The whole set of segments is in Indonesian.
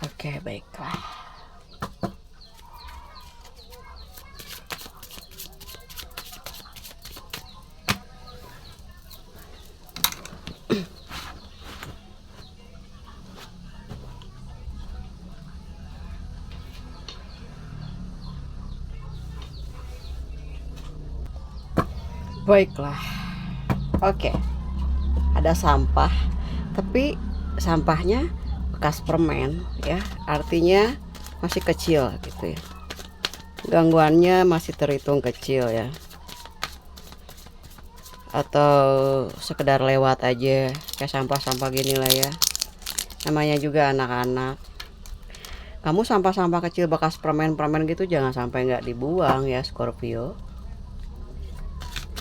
Oke, baiklah. Baiklah. Oke. Ada sampah, tapi sampahnya bekas permen ya. Artinya masih kecil gitu ya. Gangguannya masih terhitung kecil ya. Atau sekedar lewat aja kayak sampah-sampah gini lah ya. Namanya juga anak-anak. Kamu sampah-sampah kecil bekas permen-permen gitu jangan sampai nggak dibuang ya, Scorpio.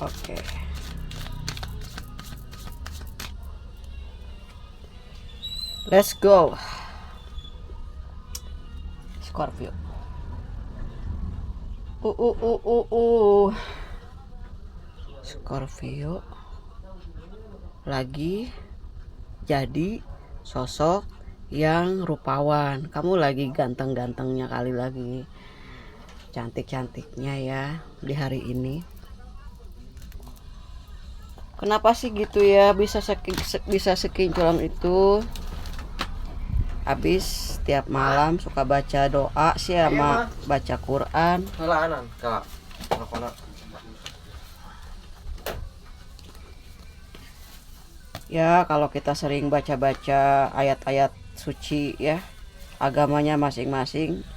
Oke. Let's go. Scorpio. Scorpio lagi jadi sosok yang rupawan. Kamu lagi ganteng-gantengnya kali, lagi cantik-cantiknya ya di hari ini. Kenapa sih gitu ya, bisa sekinculan itu? Habis tiap malam suka baca doa sih sama baca Quran. Ya kalau kita sering baca-baca ayat-ayat suci ya, agamanya masing-masing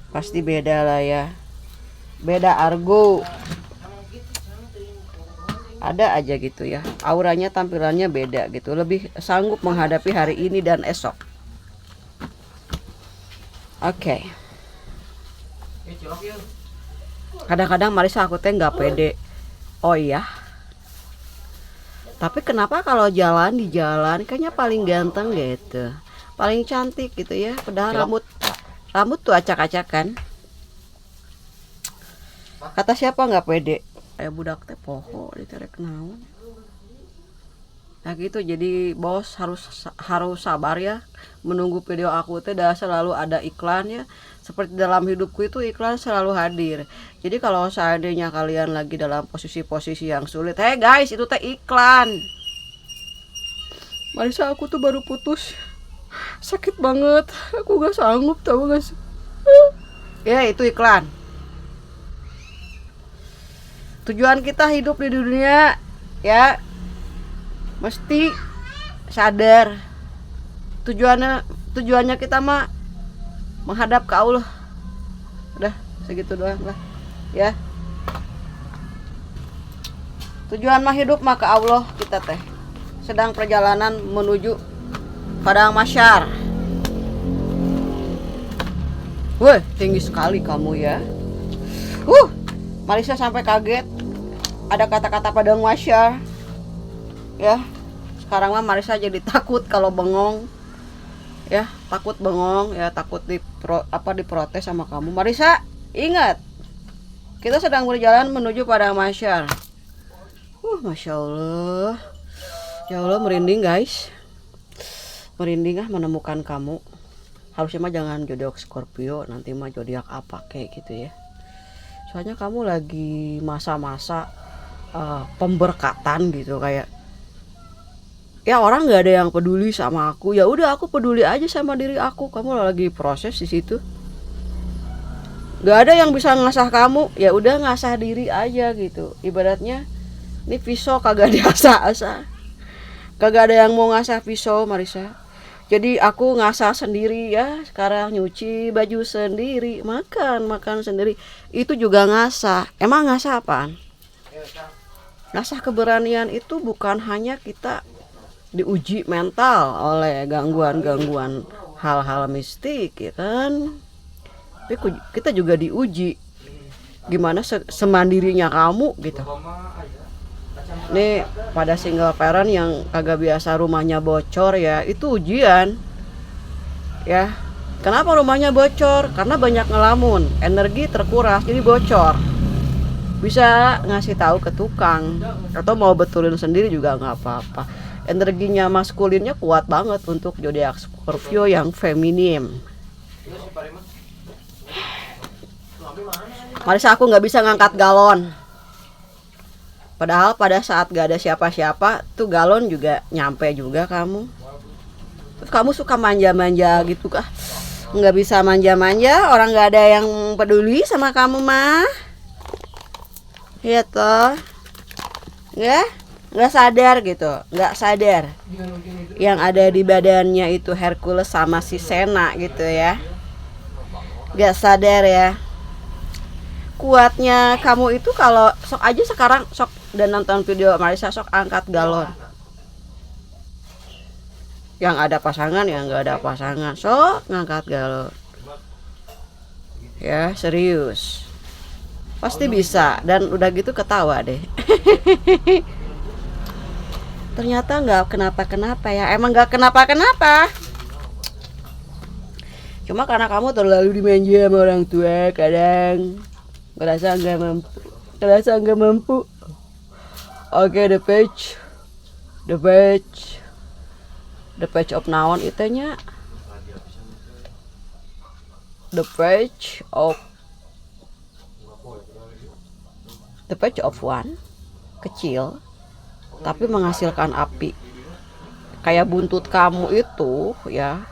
pasti beda lah ya. Beda argo. Ada aja gitu ya, auranya, tampilannya beda gitu, lebih sanggup menghadapi hari ini dan esok. Oke. Kadang-kadang Marisa aku teh nggak pede. Oh iya. Tapi kenapa kalau jalan di jalan kayaknya paling ganteng gitu, paling cantik gitu ya. Padahal rambut tuh acak-acakan. Kata siapa nggak pede? Kayak budak teh poho diterek naon. Nah gitu, jadi bos harus sabar ya menunggu video aku teh. Dah selalu ada iklan ya, seperti dalam hidupku itu iklan selalu hadir. Jadi kalau seandainya kalian lagi dalam posisi-posisi yang sulit, hey guys, itu teh iklan. Marisa, aku tuh baru putus, sakit banget, aku gak sanggup, tahu gak sih? Ya itu iklan. Tujuan kita hidup di dunia ya mesti sadar tujuannya kita mah menghadap ke Allah. Udah segitu doang lah ya. Tujuan mah hidup mah ke Allah kita teh. Sedang perjalanan menuju padang mahsyar. Wah, tinggi sekali kamu ya. Marisa sampai kaget ada kata-kata padang mahsyar. Ya, sekarang mah Marisa jadi takut kalau bengong. Ya, takut bengong ya, takut diprotes sama kamu. Marisa, ingat, kita sedang berjalan menuju padang mahsyar. Masya Allah. Ya Allah, merinding guys. Merinding menemukan kamu. Harusnya mah jangan zodiak Scorpio, nanti mah zodiak apa kayak gitu ya. Soalnya kamu lagi masa-masa pemberkatan gitu, kayak ya orang nggak ada yang peduli sama aku, ya udah aku peduli aja sama diri aku. Kamu lagi proses di situ, nggak ada yang bisa ngasah kamu, ya udah ngasah diri aja gitu. Ibaratnya ini pisau kagak diasah-asah, kagak ada yang mau ngasah pisau Marisa. Jadi aku ngasah sendiri ya. Sekarang nyuci baju sendiri, makan sendiri, itu juga ngasah. Emang ngasah apaan? Ngasah keberanian itu bukan hanya kita diuji mental oleh gangguan-gangguan hal-hal mistik ya kan, tapi kita juga diuji gimana semandirinya kamu gitu. Nih pada single parent yang kagak biasa rumahnya bocor ya, itu ujian ya. Kenapa rumahnya bocor? Karena banyak ngelamun, energi terkuras jadi bocor. Bisa ngasih tahu ke tukang atau mau betulin sendiri juga nggak apa-apa. Energinya maskulinnya kuat banget untuk zodiak Scorpio yang feminim Marisa, aku nggak bisa ngangkat galon. Padahal pada saat gak ada siapa-siapa tuh galon juga nyampe juga kamu. Terus kamu suka manja-manja gitu kah? Nggak bisa manja-manja, orang nggak ada yang peduli sama kamu mah. Iya toh, nggak sadar gitu, nggak sadar. Yang ada di badannya itu Hercules sama si Sena gitu ya. Nggak sadar ya. Kuatnya kamu itu kalau sok aja sekarang sok dan nonton video Marisa, sok angkat galon. Yang ada pasangan, yang nggak ada pasangan, sok ngangkat galon. Ya serius, pasti bisa. Dan udah gitu ketawa deh. Ternyata nggak kenapa-kenapa ya, emang nggak kenapa-kenapa. Cuma karena kamu terlalu dimanja sama orang tua, kadang ngerasa nggak mampu. Oke, the page of naon itunya, the page of one, kecil tapi menghasilkan api. Kayak buntut kamu itu ya,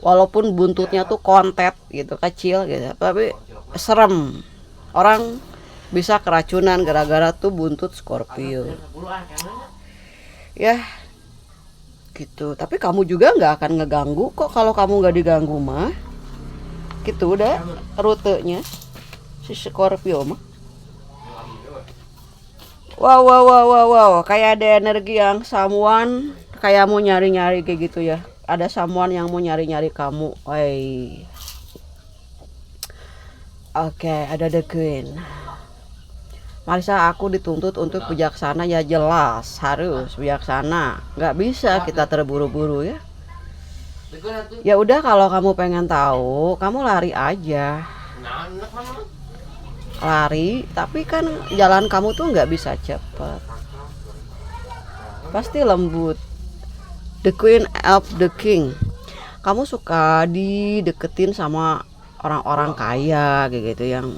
walaupun buntutnya tuh kontet gitu, kecil gitu, tapi serem. Orang bisa keracunan gara-gara tuh buntut Scorpio ya gitu. Tapi kamu juga nggak akan ngeganggu kok. Kalau kamu nggak diganggu mah gitu, udah rutenya si Scorpio mah. Wow, kayak ada energi yang someone kayak mau nyari-nyari kayak gitu ya. Ada someone yang mau nyari-nyari kamu. Oke, ada the Queen. Marisa, aku dituntut untuk bijaksana ya, jelas harus bijaksana. Nggak bisa kita terburu-buru ya. Ya udah, kalau kamu pengen tahu, kamu lari aja. Lari, tapi kan jalan kamu tuh nggak bisa cepet. Pasti lembut. The Queen of the King. Kamu suka dideketin sama orang-orang kaya kayak gitu, yang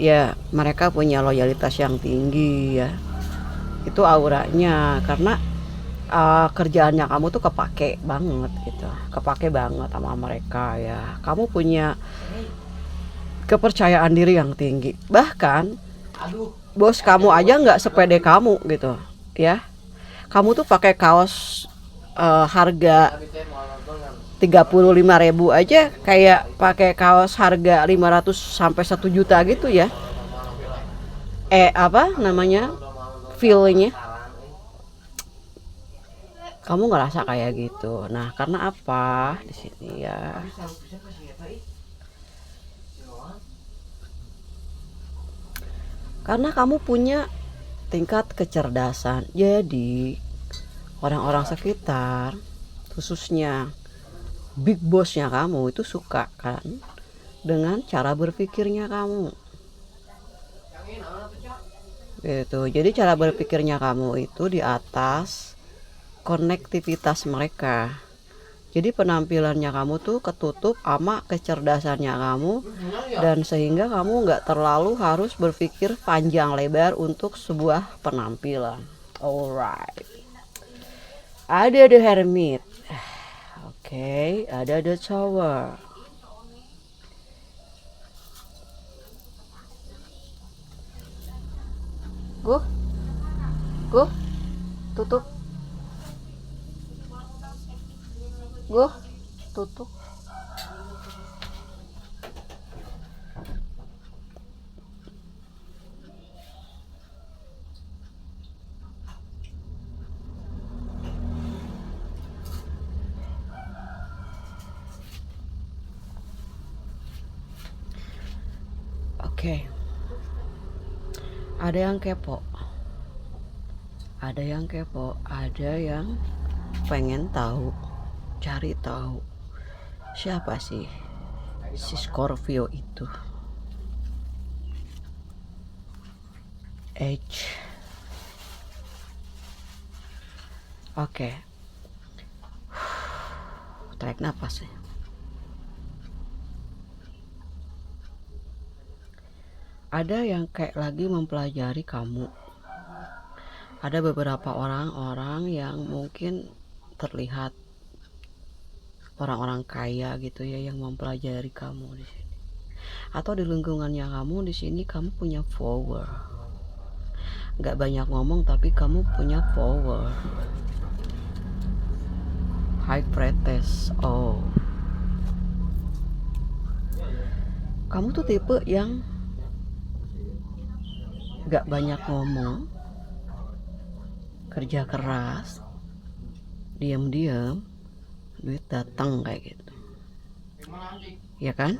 ya mereka punya loyalitas yang tinggi ya. Itu auranya, karena kerjaannya kamu tuh kepake banget gitu, kepake banget sama mereka ya. Kamu punya kepercayaan diri yang tinggi, bahkan bos kamu aja nggak sepede kamu gitu ya. Kamu tuh pakai kaos harga 35.000 aja kayak pakai kaos harga 500 sampai 1 juta gitu ya. Apa namanya, feelingnya kamu ngerasa kayak gitu. Nah, karena apa di sini ya, karena kamu punya tingkat kecerdasan. Jadi orang-orang sekitar, khususnya big bossnya kamu itu suka kan dengan cara berpikirnya kamu gitu. Jadi cara berpikirnya kamu itu di atas konektivitas mereka. Jadi penampilannya kamu tuh ketutup sama kecerdasannya kamu, dan sehingga kamu nggak terlalu harus berpikir panjang lebar untuk sebuah penampilan. Alright, ada the Hermit. Oke, ada the Tower. Go, tutup. Go, tutup. Oke. Ada yang kepo. Ada yang kepo, ada yang pengen tahu, cari tahu siapa sih si Scorpio itu. Oke. Tarik nafas ya. ada yang kayak lagi mempelajari kamu. Ada beberapa orang-orang yang mungkin terlihat orang-orang kaya gitu ya, yang mempelajari kamu di sini. Atau di lingkungannya kamu di sini kamu punya power. Nggak banyak ngomong tapi kamu punya power. High pretest. Oh, kamu tuh tipe yang nggak banyak ngomong, kerja keras, diam-diam, duit datang kayak gitu, ya kan?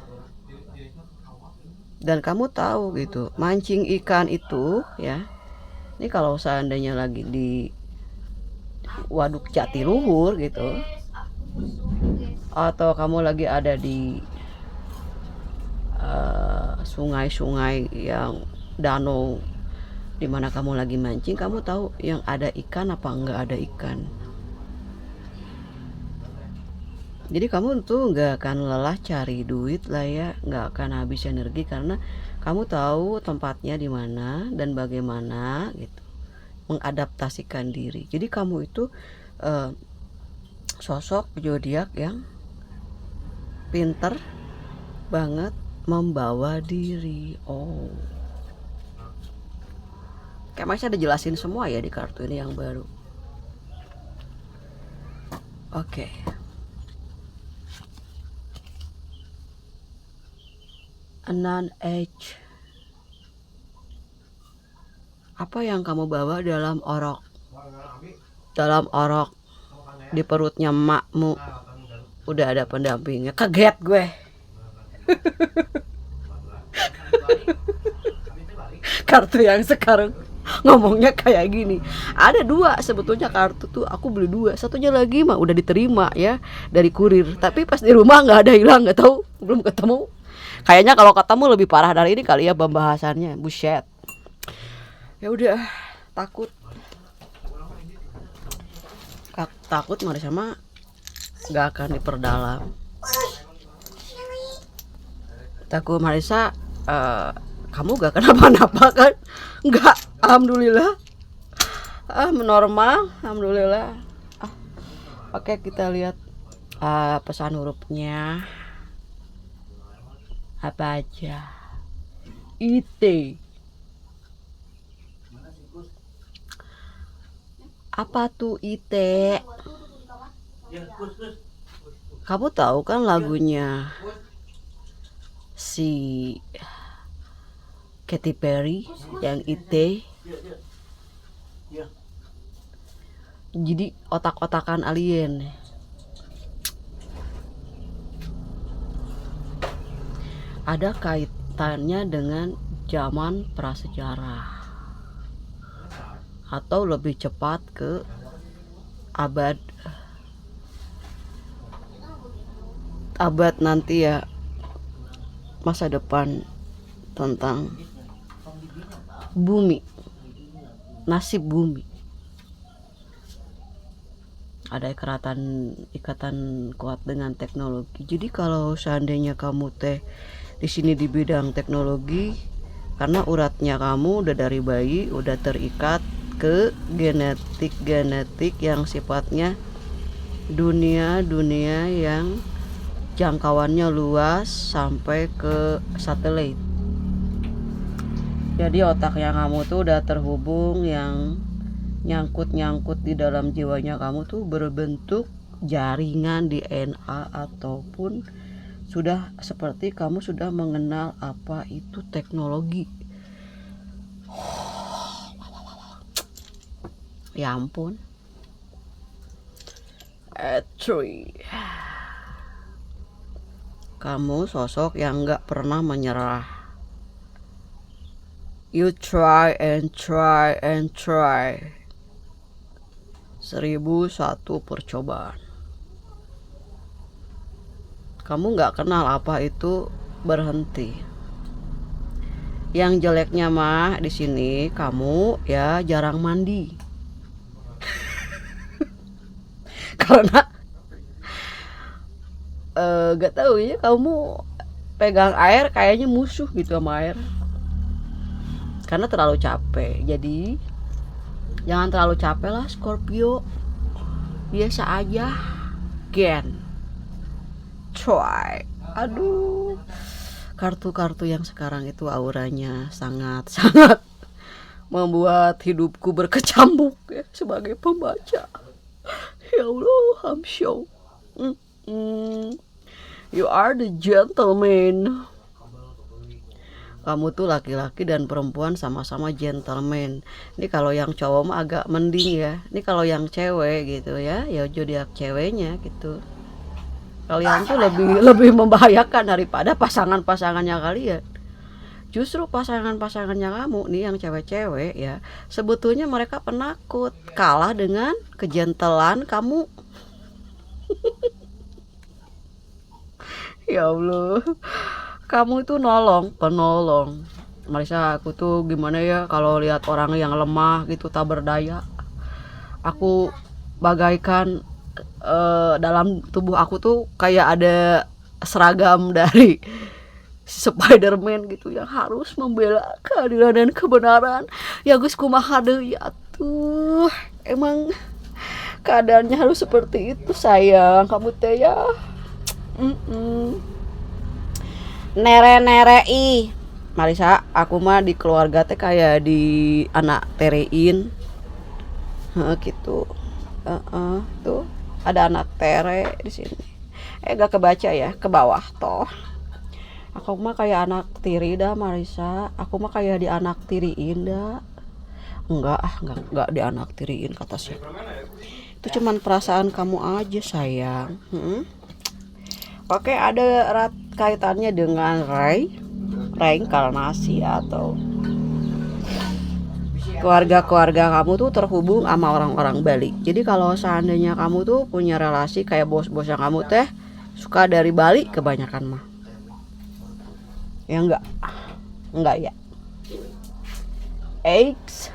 Dan kamu tahu gitu, mancing ikan itu ya, ini kalau seandainya lagi di waduk Jatiluhur gitu, atau kamu lagi ada di sungai-sungai yang danau dimana kamu lagi mancing, kamu tahu yang ada ikan apa enggak ada ikan. Jadi kamu tuh nggak akan lelah cari duit lah ya, nggak akan habis energi karena kamu tahu tempatnya di mana dan bagaimana gitu mengadaptasikan diri. Jadi kamu itu sosok zodiak yang pinter banget membawa diri. Oh, kayak masih ada jelasin semua ya di kartu ini yang baru. Oke. Anan Edge. Apa yang kamu bawa dalam orok? Dalam orok di perutnya emakmu udah ada pendampingnya. Kaget gue. Kartu yang sekarang ngomongnya kayak gini. Ada dua sebetulnya kartu tuh, aku beli dua. Satunya lagi mah udah diterima ya dari kurir. Tapi pas di rumah nggak ada, hilang, nggak tahu, belum ketemu. Kayaknya kalau ketemu lebih parah dari ini kali ya pembahasannya. Buset. Ya udah, takut Marisa mah nggak akan diperdalam. Takut Marisa, kamu gak kenapa-napa kan? Enggak, alhamdulillah. Normal, alhamdulillah. Oke, kita lihat pesan hurufnya apa aja. IT. Apa tuh IT? Kamu tahu kan lagunya si Katy Perry yang IT? Jadi otak-otakan alien. Ada kaitannya dengan zaman prasejarah, atau lebih cepat ke abad nanti ya, masa depan tentang bumi, nasib bumi. Ada ikatan kuat dengan teknologi. Jadi kalau seandainya kamu di sini di bidang teknologi, karena uratnya kamu udah dari bayi udah terikat ke genetik yang sifatnya dunia yang jangkauannya luas sampai ke satelit. Jadi otaknya kamu tuh udah terhubung, yang nyangkut di dalam jiwanya kamu tuh berbentuk jaringan DNA, ataupun sudah seperti kamu sudah mengenal apa itu teknologi. Ya ampun. Kamu sosok yang gak pernah menyerah. You try and try and try. 1001 percobaan. Kamu gak kenal apa itu berhenti. Yang jeleknya mah di sini kamu ya jarang mandi. Karena gak tahu ya, kamu pegang air kayaknya musuh gitu sama air. karena terlalu capek. Jadi jangan terlalu capek lah Scorpio, biasa aja gen try. Aduh, kartu-kartu yang sekarang itu auranya sangat membuat hidupku berkecamuk ya sebagai pembaca. Ya Allah, I'm show. You are the gentleman. Kamu tuh laki-laki dan perempuan sama-sama gentleman. Ini kalau yang cowok mah agak mending ya. Ini kalau yang cewek gitu ya, ya zodiak ceweknya gitu. Kalian tuh lebih membahayakan daripada pasangan-pasangannya kalian. Justru pasangan-pasangannya kamu nih yang cewek-cewek ya, sebetulnya mereka penakut kalah dengan kejentelan kamu. Ya Allah, kamu itu penolong. Marisa, aku tuh gimana ya kalau lihat orang yang lemah gitu tak berdaya. Aku bagaikan dalam tubuh aku tuh kayak ada seragam dari Spiderman gitu yang harus membela keadilan dan kebenaran. Ya Gus kumaha deui atuh. Emang keadaannya harus seperti itu sayang. Kamu teh ya nere-nerei. Marisa, aku mah di keluarga teh kayak di anak terein. Gitu. Tuh ada anak tere di sini. Gak kebaca ya, ke bawah toh. Aku mah kayak anak tiri dah Marisa. Aku mah kayak di anak tiriin dah. Enggak di anak tiriin kata sih. Itu cuman perasaan kamu aja sayang. Oke, ada kaitannya dengan reinkarnasi atau keluarga kamu tuh terhubung sama orang-orang Bali. Jadi kalau seandainya kamu tuh punya relasi kayak bos-bos yang kamu teh suka dari Bali kebanyakan mah. Ya enggak ya. X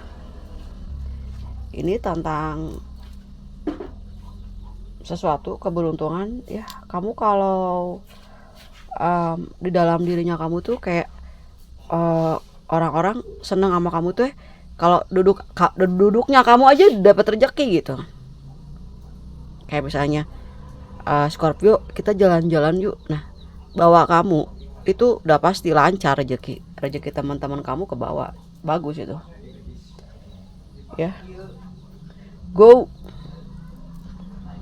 ini tentang sesuatu keberuntungan ya. Kamu kalau di dalam dirinya kamu tuh kayak orang-orang seneng sama kamu tuh kalau duduknya kamu aja dapat rezeki gitu. Kayak misalnya Scorpio, kita jalan-jalan yuk. Nah, bawa kamu itu udah pasti lancar rezeki teman-teman kamu ke bawah. Bagus itu ya. Go.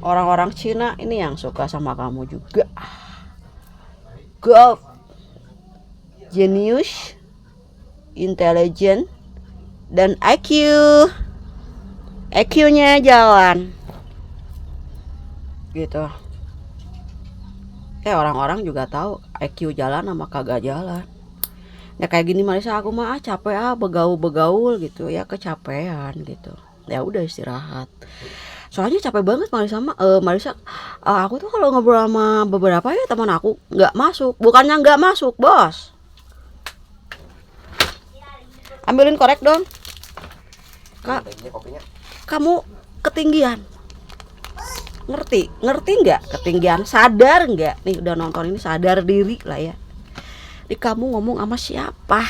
Orang-orang Cina ini yang suka sama kamu juga. Go. Genius, intelligent, dan IQ-nya jalan gitu. Orang-orang juga tahu IQ jalan sama kagak jalan. Ya kayak gini Marisa, aku mah capek begaul gitu ya, kecapean gitu. Ya udah istirahat. Soalnya capek banget Marisa. Aku tuh kalau ngobrol sama beberapa ya teman aku nggak masuk. Bukannya nggak masuk, bos. Ambilin korek dong. Kak, kamu ketinggian. Ngerti nggak ketinggian? Sadar nggak? Nih udah nonton ini, sadar diri lah ya. Di kamu ngomong sama siapa?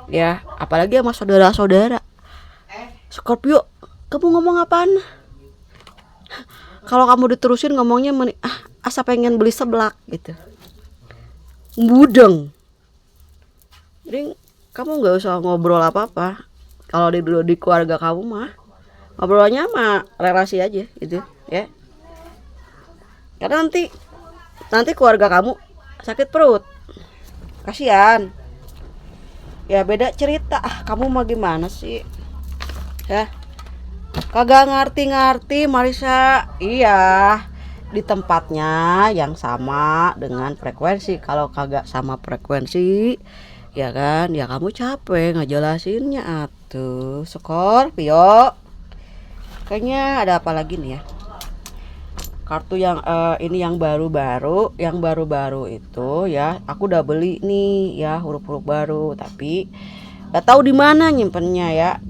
Ya, apalagi sama saudara-saudara. Scorpio, kamu ngomong apaan? Kalau kamu diterusin ngomongnya asa pengen beli seblak gitu. Budeng. Jadi kamu nggak usah ngobrol apa-apa. Kalau di keluarga kamu mah ngobrolnya mah relasi aja gitu ya. Karena nanti keluarga kamu sakit perut. Kasihan. Ya beda cerita. Kamu mah gimana sih? Ya. Kagak ngerti Marisa. Iya. Di tempatnya yang sama dengan frekuensi. Kalau kagak sama frekuensi, ya kan, ya kamu capek ngejelasinnya atuh. Scorpio, kayaknya ada apa lagi nih ya, kartu yang ini yang baru-baru itu ya, aku udah beli nih ya, huruf-huruf baru tapi gak tahu di mana nyimpennya ya.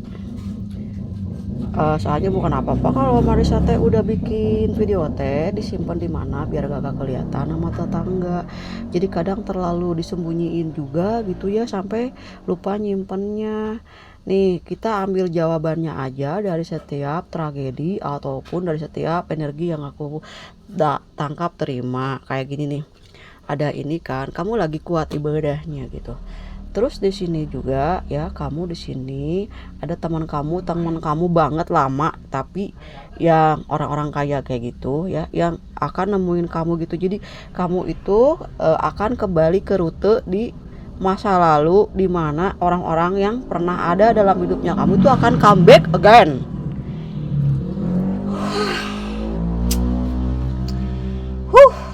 Soalnya bukan apa-apa kalau Marisa teh udah bikin video teh disimpan di mana biar gak kelihatan sama tetangga. Jadi kadang terlalu disembunyiin juga gitu ya sampai lupa nyimpennya. Nih kita ambil jawabannya aja dari setiap tragedi ataupun dari setiap energi yang aku tangkap terima. Kayak gini nih, ada ini kan, kamu lagi kuat ibadahnya gitu. Terus di sini juga ya, kamu di sini ada teman kamu banget lama, tapi yang orang-orang kaya kayak gitu ya, yang akan nemuin kamu gitu. Jadi kamu itu akan kembali ke rute di masa lalu di mana orang-orang yang pernah ada dalam hidupnya kamu itu akan comeback again.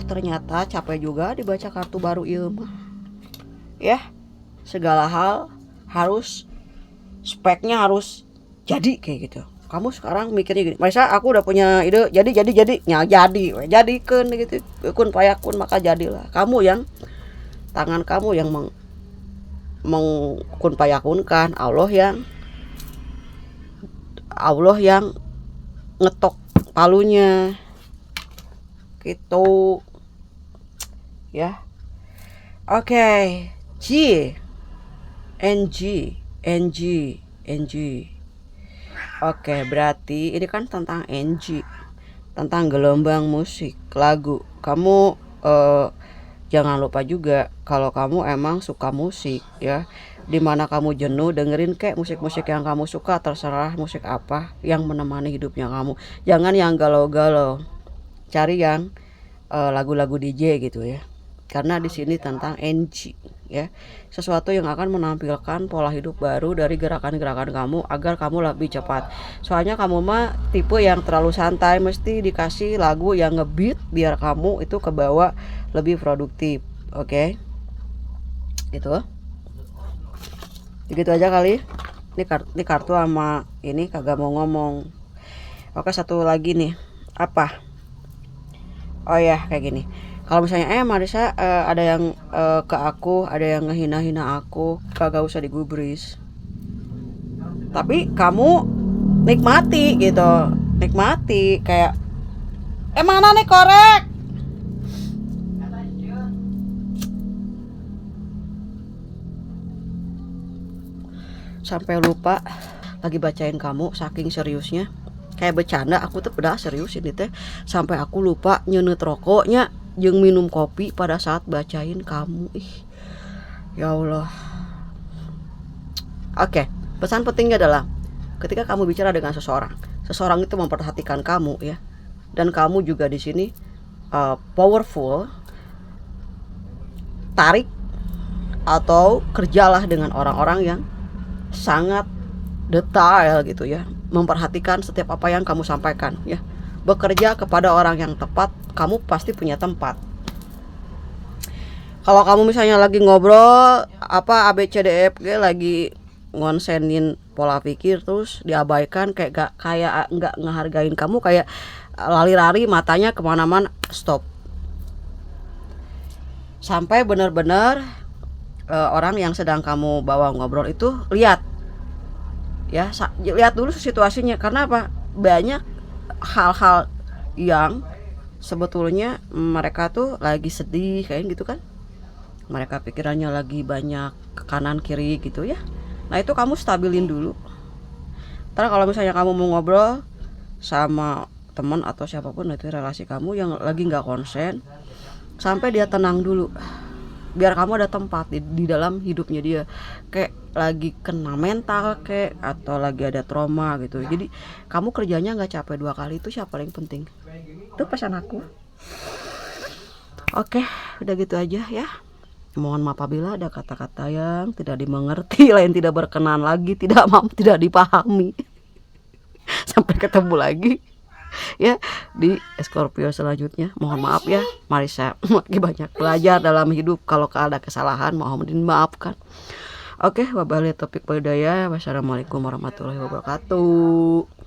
Ternyata capek juga dibaca kartu baru ilmu. Ya, segala hal harus speknya harus jadi kayak gitu. Kamu sekarang mikirnya gini, Marisa aku udah punya ide, jadi jadikan gitu, kun payakun maka jadilah. Kamu yang tangan kamu yang mengkun payakun kan, Allah yang ngetok palunya gitu ya. Oke, NG. Oke, berarti ini kan tentang NG, tentang gelombang musik lagu. Kamu jangan lupa juga kalau kamu emang suka musik ya, dimana kamu jenuh dengerin kayak musik-musik yang kamu suka, terserah musik apa yang menemani hidupnya kamu. Jangan yang galau-galau, cari yang lagu-lagu DJ gitu ya. Karena di sini tentang NG ya, sesuatu yang akan menampilkan pola hidup baru dari gerakan-gerakan kamu agar kamu lebih cepat. Soalnya kamu mah tipe yang terlalu santai, mesti dikasih lagu yang ngebeat biar kamu itu kebawa lebih produktif. Oke, itu gitu aja kali. Ini kartu sama ini kagak mau ngomong. Oke, satu lagi nih, apa? Oh ya, kayak gini. Kalau misalnya Marisa ada yang ke aku, ada yang ngehina-hina aku, kagak usah digubris. Tapi kamu nikmati gitu, nikmati kayak mana nih korek? Sampai lupa lagi bacain kamu saking seriusnya. Kayak bercanda, aku tuh udah serius ini teh, sampai aku lupa nyenet rokoknya jeung minum kopi pada saat bacain kamu. Ya Allah. Oke, pesan pentingnya adalah ketika kamu bicara dengan seseorang itu memperhatikan kamu ya, dan kamu juga di sini powerful, tarik atau kerjalah dengan orang-orang yang sangat detail gitu ya, memperhatikan setiap apa yang kamu sampaikan ya. Bekerja kepada orang yang tepat, kamu pasti punya tempat. Kalau kamu misalnya lagi ngobrol apa ABCDFG, lagi ngonsenin pola pikir terus diabaikan, kayak nggak ngehargain kamu, kayak lari-lari matanya kemana-mana, stop. Sampai benar-benar orang yang sedang kamu bawa ngobrol itu lihat ya, lihat dulu situasinya. Karena apa? Banyak hal-hal yang sebetulnya mereka tuh lagi sedih kayak gitu kan, mereka pikirannya lagi banyak ke kanan kiri gitu ya. Nah itu kamu stabilin dulu. Ntar kalau misalnya kamu mau ngobrol sama teman atau siapapun itu relasi kamu yang lagi nggak konsen, sampai dia tenang dulu, biar kamu ada tempat di dalam hidupnya dia, kayak lagi kena mental kayak atau lagi ada trauma gitu. Jadi kamu kerjanya nggak capek 2 kali, itu siapa paling penting. Itu pesan aku. Oke, udah gitu aja ya. Mohon maaf apabila ada kata-kata yang tidak dimengerti, lain tidak berkenan lagi, tidak dipahami. Sampai ketemu lagi ya di Scorpio selanjutnya. Mohon maaf ya, Marisa lagi banyak belajar dalam hidup. Kalau ada kesalahan mohon dimaafkan. Oke, wabillahi taufik wal hidayah. Wassalamualaikum warahmatullahi wabarakatuh.